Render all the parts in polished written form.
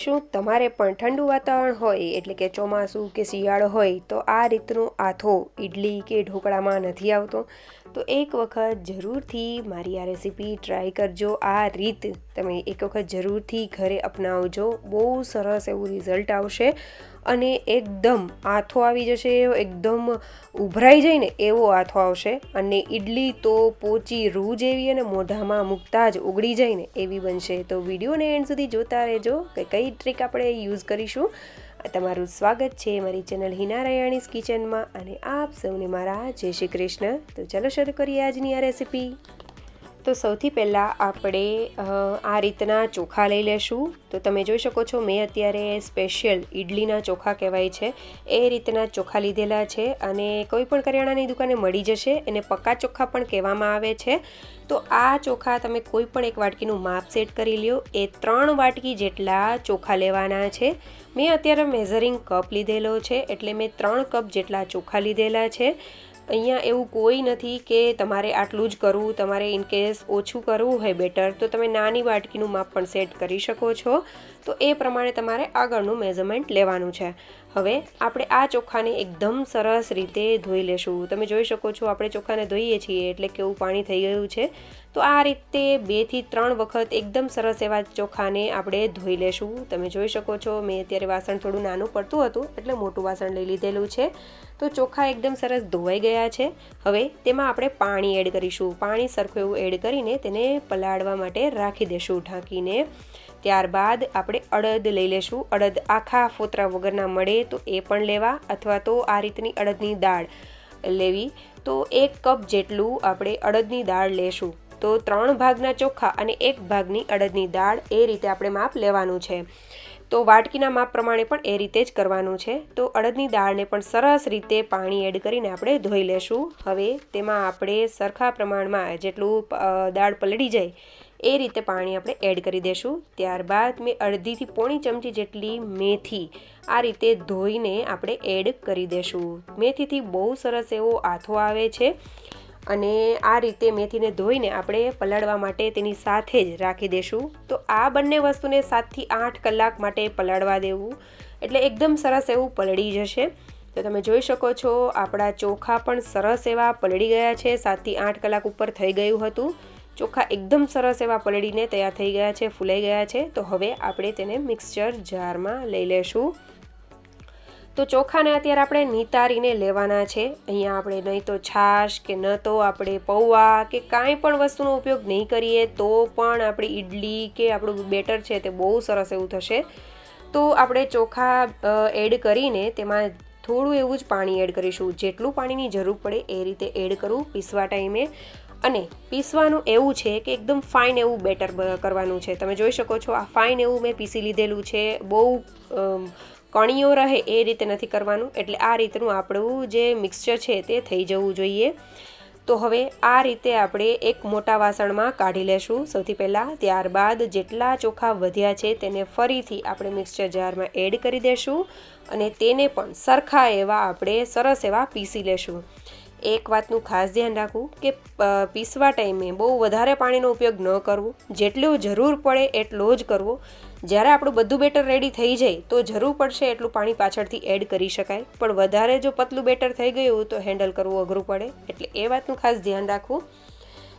શું તમારે પણ ઠંડુ વાતાવરણ હોય એટલે કે ચોમાસું કે શિયાળો હોય તો આ રીતનું આથો ઇડલી કે ઢોકળામાં નથી આવતો? તો એક વખત જરૂરથી મારી આ રેસીપી ટ્રાય કરજો. આ રીત તમે એક વખત જરૂરથી ઘરે અપનાવજો. બહુ સરસ એવું રિઝલ્ટ આવશે અને એકદમ આથો આવી જશે, એકદમ ઉભરાઈ જાય ને એવો આથો આવશે. અને ઇડલી તો પોચી રૂ જેવી અને મોઢામાં મૂકતા જ ઓગળી જાય ને એવી બનશે. તો વિડીયોને એન્ડ સુધી જોતા રહેજો કે કઈ ટ્રીક આપણે યુઝ કરીશું. તમારું સ્વાગત છે મારી ચેનલ હિના રૈયાણીઝ કિચનમાં અને આપ સૌને મારા જય શ્રી કૃષ્ણ. તો ચાલો શરૂ કરીએ આજની આ રેસીપી. તો સૌથી પહેલાં આપણે આ રીતના ચોખા લઈ લેશું. તો તમે જોઈ શકો છો મેં અત્યારે સ્પેશિયલ ઇડલીના ચોખા કહેવાય છે એ રીતના ચોખા લીધેલા છે અને કોઈ પણ કરિયાણાની દુકાને મળી જશે. એને પક્કા ચોખા પણ કહેવામાં આવે છે. તો આ ચોખા તમે કોઈ પણ એક વાટકીનું માપ સેટ કરી લ્યો. એ 3 વાટકી જેટલા ચોખા લેવાના છે. મેં અત્યારે મેઝરિંગ કપ લીધેલો છે એટલે મેં 3 કપ જેટલા ચોખા લીધેલા છે. અહીંયા એવું કોઈ નથી કે તમારે આટલું જ કરવું, તમારે ઇનકેસ ઓછું કરવું હોય બેટર તો તમે નાની વાટકીનું માપ પણ સેટ કરી શકો છો. તો એ પ્રમાણે તમારે આગળનું મેઝરમેન્ટ લેવાનું છે. હવે આપણે આ ચોખાને એકદમ સરસ રીતે ધોઈ લેશું. તમે જોઈ શકો છો આપણે ચોખાને ધોઈએ છીએ એટલે કેવું પાણી થઈ ગયું છે. તો આ રીતે 2 થી 3 વખત એકદમ સરસ એવા ચોખાને આપણે ધોઈ લેશું. તમે જોઈ શકો છો મેં અત્યારે વાસણ થોડું નાનું પડતું હતું એટલે મોટું વાસણ લઈ લીધેલું છે. તો ચોખા એકદમ સરસ ધોવાઈ ગયા છે. હવે તેમાં આપણે પાણી એડ કરીશું. પાણી સરખું એવું એડ કરીને તેને પલાળવા માટે રાખી દેશું ઢાંકીને. ત્યારબાદ આપણે અડદ લઈ લેશું. અડદ આખા ફોતરા વગરના મળે તો એ પણ લેવા, અથવા તો આ રીતની અડદની દાળ લેવી. તો 1 કપ જેટલું આપણે અડદની દાળ લેશું. તો 3 ભાગના ચોખા અને 1 ભાગની અડદની દાળ એ રીતે આપણે માપ લેવાનું છે. તો વાટકીના માપ પ્રમાણે પણ એ રીતે જ કરવાનું છે. તો અડદની દાળને પણ સરસ રીતે પાણી એડ કરીને આપણે ધોઈ લેશું. હવે તેમાં આપણે સરખા પ્રમાણમાં જેટલું દાળ પલળી જાય એ રીતે પાણી આપણે એડ કરી દેશું. ત્યારબાદ મેં અડધીથી પોણી ચમચી જેટલી મેથી આ રીતે ધોઈને આપણે એડ કરી દેશું. મેથીથી બહુ સરસ એવો આથો આવે છે અને આ રીતે મેથીને ધોઈને આપણે પલાળવા માટે તેની સાથે જ રાખી દેશું. તો આ બંને વસ્તુને 7 થી 8 કલાક માટે પલાળવા દેવું એટલે એકદમ સરસ એવું પલળી જશે. તો તમે જોઈ શકો છો આપણા ચોખા પણ સરસ એવા પલળી ગયા છે. 7 થી 8 કલાક ઉપર થઈ ગયું હતું. ચોખા એકદમ સરસ એવા પલળીને તૈયાર થઈ ગયા છે, ફૂલાઈ ગયા છે. તો હવે આપણે તેને મિક્સચર જારમાં લઈ લેશું. તો ચોખાને અત્યારે આપણે નિતારીને લેવાના છે. અહીંયા આપણે નહીં તો છાશ કે ન તો આપણે પૌવા કે કાંઈ પણ વસ્તુનો ઉપયોગ નહીં કરીએ તો પણ આપણી ઇડલી કે આપણું બેટર છે તે બહુ સરસ એવું થશે. તો આપણે ચોખા એડ કરીને તેમાં થોડું એવું જ પાણી એડ કરીશું. જેટલું પાણીની જરૂર પડે એ રીતે એડ કરવું પીસવા ટાઈમે. અને પીસવાનું એવું છે કે એકદમ ફાઇન એવું બેટર કરવાનું છે. તમે જોઈ શકો છો આ ફાઇન એવું મેં પીસી લીધેલું છે. બહુ કણીઓ રહે એ રીતે નથી કરવાનું. એટલે આ રીતનું આપણું જે મિક્સચર છે તે થઈ જવું જોઈએ. તો હવે આ રીતે આપણે એક મોટા વાસણમાં કાઢી લેશું સૌથી પહેલાં. ત્યારબાદ જેટલા ચોખા વધ્યા છે તેને ફરીથી આપણે મિક્સચર જારમાં એડ કરી દેશું અને તેને પણ સરખા એવા આપણે સરસ એવા પીસી લેશું. એક વાતનું ખાસ ધ્યાન રાખવું કે પીસવા ટાઈમે બહુ વધારે પાણીનો ઉપયોગ ન કરવો. જેટલું જરૂર પડે એટલો જ કરવો. જ્યારે આપણું બધું બેટર રેડી થઈ જાય તો જરૂર પડશે એટલું પાણી પાછળથી એડ કરી શકાય. પણ વધારે જો પતલું બેટર થઈ ગયું તો હેન્ડલ કરવું અઘરું પડે. એટલે એ વાતનું ખાસ ધ્યાન રાખવું.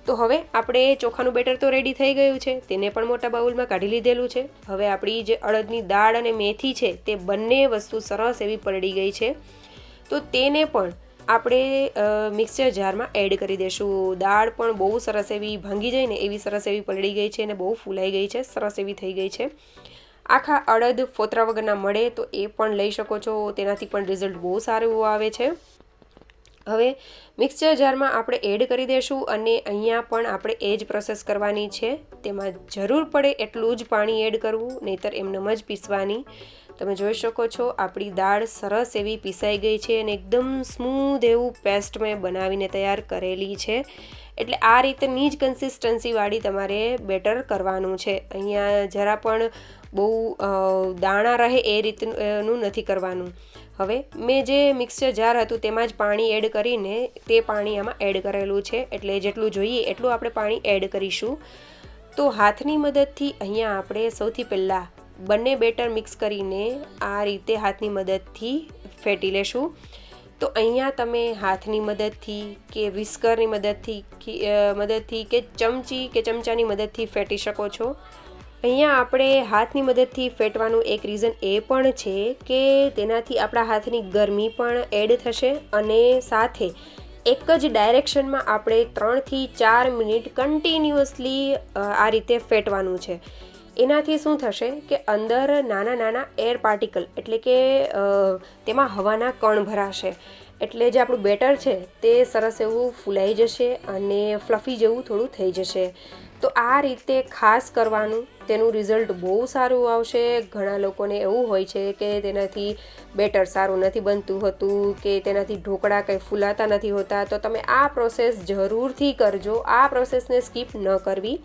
તો હવે આપણે ચોખાનું બેટર તો રેડી થઈ ગયું છે. તેને પણ મોટા બાઉલમાં કાઢી લીધેલું છે. હવે આપણી જે અડદની દાળ અને મેથી છે તે બંને વસ્તુ સરસ એવી પલળી ગઈ છે. તો તેને પણ આપણે મિક્સચર જારમાં એડ કરી દેશું. દાળ પણ બહુ સરસ એવી ભાંગી જાય ને એવી સરસ એવી પલળી ગઈ છે અને બહુ ફૂલાઈ ગઈ છે, સરસ એવી થઈ ગઈ છે. આખા અડદ ફોતરા વગરના મળે તો એ પણ લઈ શકો છો. તેનાથી પણ રિઝલ્ટ બહુ સારું એવું આવે છે. હવે મિક્સચર જારમાં આપણે એડ કરી દઈશું અને અહીંયા પણ આપણે એ જ પ્રોસેસ કરવાની છે. તેમાં જરૂર પડે એટલું જ પાણી એડ કરવું, નહીંતર એમનેમ જ પીસવાની. તમે જોઈ શકો છો આપણી દાળ સરસ એવી પીસાઈ ગઈ છે અને એકદમ સ્મૂધ એવું પેસ્ટ મેં બનાવીને તૈયાર કરેલી છે. એટલે આ રીતની જ કન્સિસ્ટન્સીવાળી તમારે બેટર કરવાનું છે. અહીંયા જરા પણ બહુ દાણા રહે એ રીતનું નથી કરવાનું. હવે મેં જે મિક્સચર જાર હતું તેમાં જ પાણી એડ કરીને તે પાણી આમાં એડ કરેલું છે. એટલે જેટલું જોઈએ એટલું આપણે પાણી એડ કરીશું. તો હાથની મદદથી અહીંયા આપણે સૌથી પહેલાં બંને બેટર મિક્સ કરીને આ રીતે હાથની મદદથી ફેટી લેશું. તો અહીંયા તમે હાથની મદદથી કે વિસ્કરની મદદથી કે ચમચી કે ચમચાની મદદથી ફેટી શકો છો. અહીંયા આપણે હાથની મદદથી ફેટવાનું એક રીઝન એ પણ છે કે તેનાથી આપણા હાથની ગરમી પણ એડ થશે અને સાથે એક જ ડાયરેક્શનમાં આપણે 3 થી 4 મિનિટ કન્ટિન્યુઅસલી આ રીતે ફેટવાનું છે. એનાથી શું થશે કે અંદર નાના નાના એર પાર્ટિકલ એટલે કે તેમાં હવાના કણ ભરાશે, એટલે જે આપણું બેટર છે તે સરસ એવું ફૂલાઈ જશે અને ફ્લફી જેવું થોડું થઈ જશે. તો આ રીતે ખાસ કરવાનું, તેનું રિઝલ્ટ બહુ સારું આવશે. ઘણા લોકોને એવું હોય છે કે તેનાથી બેટર સારું નથી બનતું હોતું કે તેનાથી ઢોકળા કંઈ ફૂલાતા નથી હોતા. તો તમે આ પ્રોસેસ જરૂરથી કરજો, આ પ્રોસેસને સ્કીપ ન કરવી.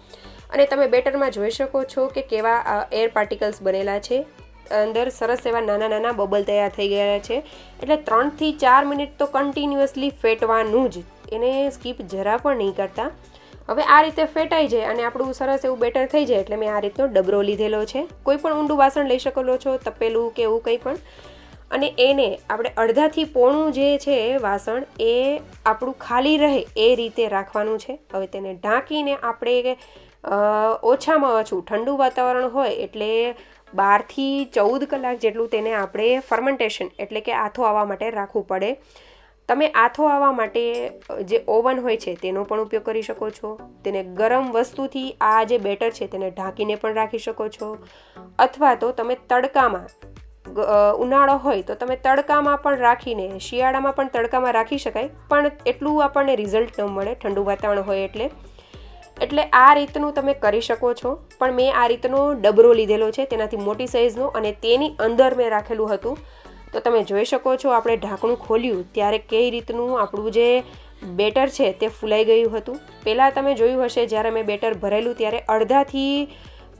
અને તમે બેટરમાં જોઈ શકો છો કે કેવા એર પાર્ટિકલ્સ બનેલા છે, અંદર સરસ એવા નાના નાના બબલ તૈયાર થઈ ગયા છે. એટલે 3 થી 4 મિનિટ તો કન્ટિન્યુઅસલી ફેટવાનું જ, એને સ્કીપ જરા પણ નહીં કરતા. હવે આ રીતે ફેટાઈ જાય અને આપણું સરસ એવું બેટર થઈ જાય એટલે મેં આ રીતનો ડબરો લીધેલો છે. કોઈ પણ ઊંડું વાસણ લઈ શકો છો, તપેલું કે એવું કંઈ પણ. અને એને આપણે અડધાથી પોણું જે છે વાસણ એ આપણું ખાલી રહે એ રીતે રાખવાનું છે. હવે તેને ઢાંકીને આપણે ઓછામાં ઓછું ઠંડુ વાતાવરણ હોય એટલે 12 થી 14 કલાક જેટલું તેને આપણે ફર્મેન્ટેશન એટલે કે આથો આવવા માટે રાખવું પડે. તમે આથો આવવા માટે જે ઓવન હોય છે તેનો પણ ઉપયોગ કરી શકો છો. તેને ગરમ વસ્તુથી આ જે બેટર છે તેને ઢાંકીને પણ રાખી શકો છો. અથવા તો તમે તડકામાં, ઉનાળો હોય તો તમે તડકામાં પણ રાખીને, શિયાળામાં પણ તડકામાં રાખી શકાય, પણ એટલું આપણને રિઝલ્ટ ન મળે ઠંડુ વાતાવરણ હોય એટલે આ રીતનું તમે કરી શકો છો. પણ મેં આ રીતનો ડબરો લીધેલો છે, તેનાથી મોટી સાઇઝનો, અને તેની અંદર મેં રાખેલું હતું. તો તમે જોઈ શકો છો આપણે ઢાંકણું ખોલ્યું ત્યારે કઈ રીતનું આપણું જે બેટર છે તે ફૂલાઈ ગયું હતું. પહેલાં તમે જોયું હશે જ્યારે મેં બેટર ભરેલું ત્યારે અડધાથી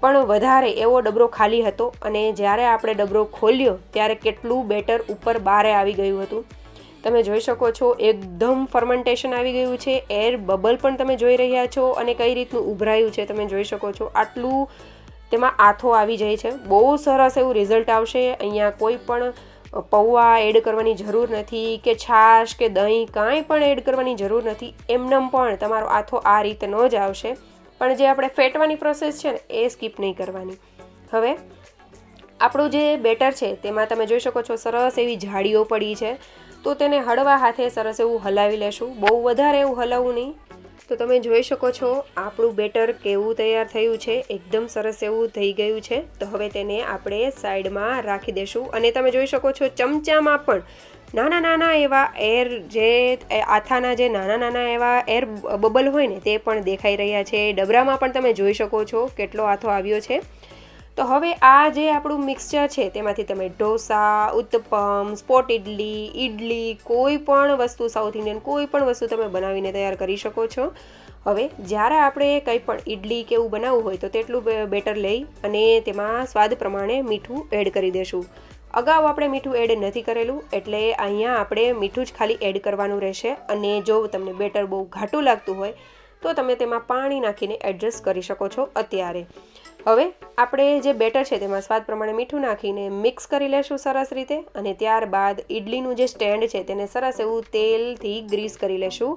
પણ વધારે એવો ડબરો ખાલી હતો, અને જ્યારે આપણે ડબરો ખોલ્યો ત્યારે કેટલું બેટર ઉપર બારે આવી ગયું હતું. તમે જોઈ શકો છો એકદમ ફર્મેન્ટેશન આવી ગયું છે. એર બબલ પણ તમે જોઈ રહ્યા છો અને કઈ રીતનું ઉભરાયું છે તમે જોઈ શકો છો. આટલું તેમાં આથો આવી જાય છે. બહુ સરસ એવું રિઝલ્ટ આવશે. અહીંયા કોઈ પણ પૌવા એડ કરવાની જરૂર નથી કે છાશ કે દહીં કાંઈ પણ એડ કરવાની જરૂર નથી. એમનેમ પણ તમારો આથો આ રીતનો જ આવશે. પણ જે આપણે ફેટવાની પ્રોસેસ છે ને એ સ્કીપ નહીં કરવાની. હવે આપણું જે બેટર છે તેમાં તમે જોઈ શકો છો સરસ એવી જાળીઓ પડી છે. તો તેને હળવા હાથે સરસ એવું હલાવી લેશું, બહુ વધારે એવું હલાવવું નહીં. તો તમે જોઈ શકો છો આપણું બેટર કેવું તૈયાર થયું છે, એકદમ સરસ એવું થઈ ગયું છે. તો હવે તેને આપણે સાઈડમાં રાખી દેશું. અને તમે જોઈ શકો છો ચમચામાં પણ નાના નાના એવા એર, જે આથાના જે નાના નાના એવા એર બબલ હોય ને તે પણ દેખાઈ રહ્યા છે. ડબરામાં પણ તમે જોઈ શકો છો કેટલો આથો આવ્યો છે. તો હવે આ જે આપણું મિક્સચર છે તેમાંથી તમે ઢોસા, ઉત્તપમ, સ્પોટ ઇડલી, કોઈ પણ વસ્તુ, સાઉથ ઇન્ડિયન કોઈ પણ વસ્તુ તમે બનાવીને તૈયાર કરી શકો છો. હવે જ્યારે આપણે કંઈ પણ ઇડલી કે એવું બનાવવું હોય તો તેટલું બેટર લઈ અને તેમાં સ્વાદ પ્રમાણે મીઠું એડ કરી દેશું. અગાઉ આપણે મીઠું એડ નથી કરેલું એટલે અહીંયા આપણે મીઠું જ ખાલી એડ કરવાનું રહેશે. અને જો તમને બેટર બહુ ઘાટું લાગતું હોય તો તમે તેમાં પાણી નાખીને એડજસ્ટ કરી શકો છો અત્યારે. હવે આપણે જે બેટર છે તેમાં સ્વાદ પ્રમાણે મીઠું નાખીને મિક્સ કરી લેશું સરસ રીતે. અને ત્યારબાદ ઇડલીનું જે સ્ટેન્ડ છે તેને સરસ એવું તેલથી ગ્રીસ કરી લેશું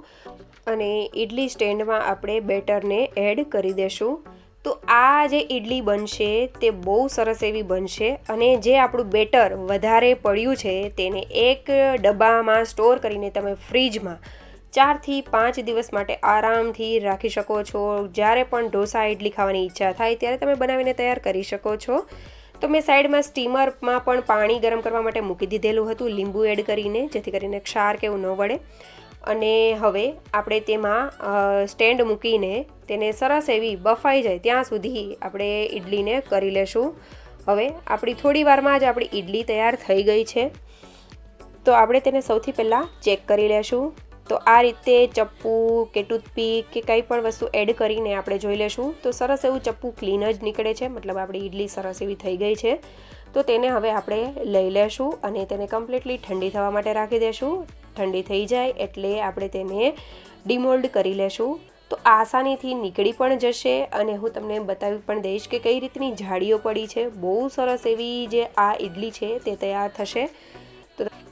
અને ઇડલી સ્ટેન્ડમાં આપણે બેટરને એડ કરી દેશું. તો આ જે ઇડલી બનશે તે બહુ સરસ એવી બનશે. અને જે આપણું બેટર વધારે પડ્યું છે તેને એક ડબ્બામાં સ્ટોર કરીને તમે ફ્રીજમાં 4 થી 5 દિવસ માટે આરામથી રાખી શકો છો. જ્યારે પણ ઢોસા ઇડલી ખાવાની ઈચ્છા થાય ત્યારે તમે બનાવીને તૈયાર કરી શકો છો. તો મેં સાઈડમાં સ્ટીમરમાં પણ પાણી ગરમ કરવા માટે મૂકી દીધેલું હતું લીંબુ એડ કરીને, જેથી કરીને ક્ષાર કે એવું ન વળે. અને હવે આપણે તેમાં સ્ટેન્ડ મૂકીને તેને સરસ એવી બફાઈ જાય ત્યાં સુધી આપણે ઇડલીને કરી લેશું. હવે આપણી થોડી વારમાં જ આપણી ઇડલી તૈયાર થઈ ગઈ છે. તો આપણે તેને સૌથી પહેલાં ચેક કરી લેશું. તો આ રીતે ચપ્પુ કે ટૂથપીક કે કંઈ પણ વસ્તુ એડ કરીને આપણે જોઈ લેશું. તો સરસ એવું ચપ્પુ ક્લીન જ નીકળે છે, મતલબ આપણી ઇડલી સરસ એવી થઈ ગઈ છે. તો તેને હવે આપણે લઈ લેશું અને તેને કમ્પ્લીટલી ઠંડી થવા માટે રાખી દેશું. ઠંડી થઈ જાય એટલે આપણે તેને ડિમોલ્ડ કરી લેશું. તો આસાનીથી નીકળી પણ જશે અને હું તમને બતાવી પણ દઈશ કે કઈ રીતની જાળીઓ પડી છે. બહુ સરસ એવી જે આ ઇડલી છે તે તૈયાર થશે.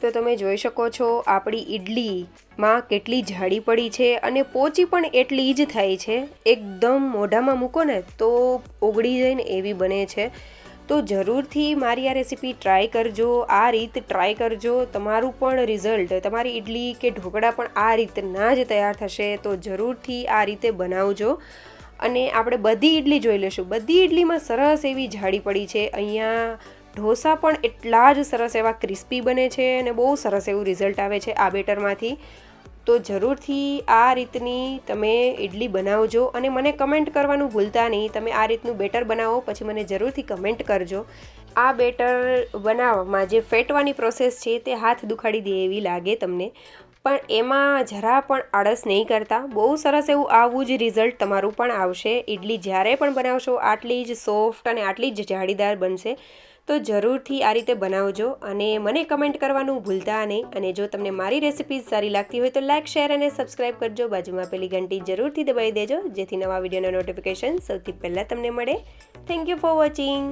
તો તમે જોઈ શકો છો આપણી ઇડલીમાં કેટલી જાડી પડી છે અને પોચી પણ એટલી જ થાય છે. એકદમ મોઢામાં મૂકો ને તો ઓગળી જાય ને એવી બને છે. તો જરૂરથી મારી આ રેસીપી ટ્રાય કરજો, આ રીત ટ્રાય કરજો. તમારું પણ રિઝલ્ટ, તમારી ઇડલી કે ઢોકળા પણ આ રીતના જ તૈયાર થશે. તો જરૂરથી આ રીતે બનાવજો. અને આપણે બધી ઇડલી જોઈ લઈશું. બધી ઇડલીમાં સરસ એવી જાડી પડી છે. અહીંયા ઢોસા પણ એટલા જ સરસ એવા ક્રિસ્પી બને છે અને બહુ સરસ એવું રિઝલ્ટ આવે છે આ બેટરમાંથી. તો જરૂરથી આ રીતની તમે ઇડલી બનાવજો અને મને કમેન્ટ કરવાનું ભૂલતા નહીં. તમે આ રીતનું બેટર બનાવો પછી મને જરૂરથી કમેન્ટ કરજો. આ બેટર બનાવવામાં જે ફેટવાની પ્રોસેસ છે તે હાથ દુખાડી દે એવી લાગે તમને, પણ એમાં જરા પણ આળસ નહીં કરતા. બહુ સરસ એવું આવું જ રિઝલ્ટ તમારું પણ આવશે. ઇડલી જ્યારે પણ બનાવશો આટલી જ સોફ્ટ અને આટલી જ જાળીદાર બનશે. તો જરૂરથી આ રીતે બનાવજો અને મને કમેન્ટ કરવાનું ભૂલતા નહીં. અને જો તમને મારી રેસિપીઝ સારી લાગતી હોય તો લાઇક, શેર અને સબસ્ક્રાઈબ કરજો. બાજુમાં પેલી ઘંટી જરૂરથી દબાવી દેજો જેથી નવા વિડીયોનો નોટિફિકેશન સૌથી પહેલાં તમને મળે. Thank you for watching.